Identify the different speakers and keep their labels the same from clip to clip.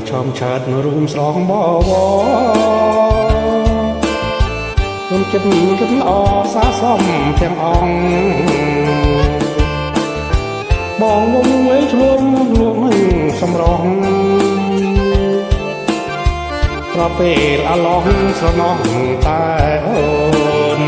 Speaker 1: ឈមឆើតរួមស្រងបវគុំចិត្តគិតល្អសាសមទាំងអង្គបងងំងើយឆ្លួនលក់នឹងសំរងប្រពេលអាឡោះស្រណោះតែអូន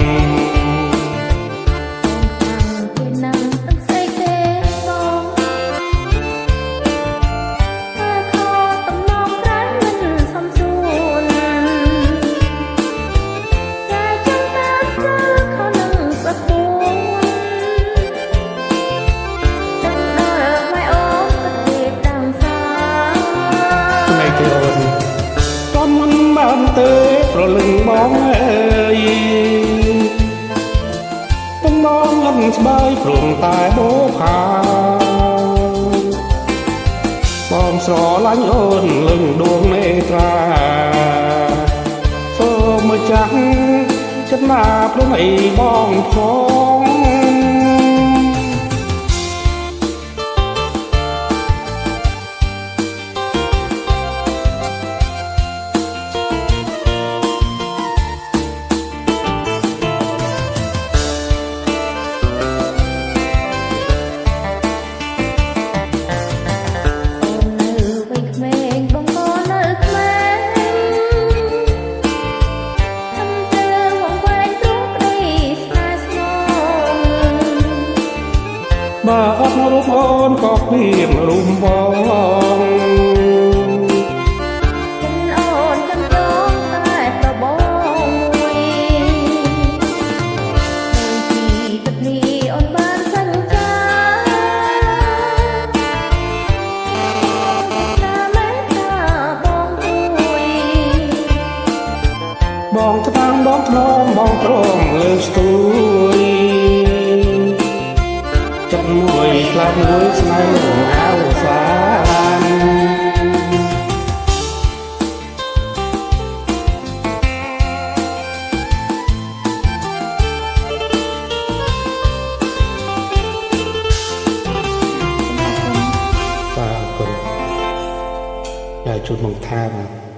Speaker 1: បានទេប្រលឹងបងអើយទាំងបងលំស្បាយព្រមតែបោផាបងស្រឡាញ់អូនលឹងដួងនេត្រាសូមមកចាស់ចិត្តណាព្រមអីបងផងបើអត់រូបអូនក៏គ្មានរូបបងអូនចាំចង់តែប្របងមួយនៅទីទឹកនេះអូនបានសន្យាថាមិនថាបងមួយបងថ្នាំបងថ្នមបងព្រមលើស្ទួយចិត្តមួយខ្លាំងមួយស្នេហ៍អវសានបាទគុណយាយជួនមកថាបាទ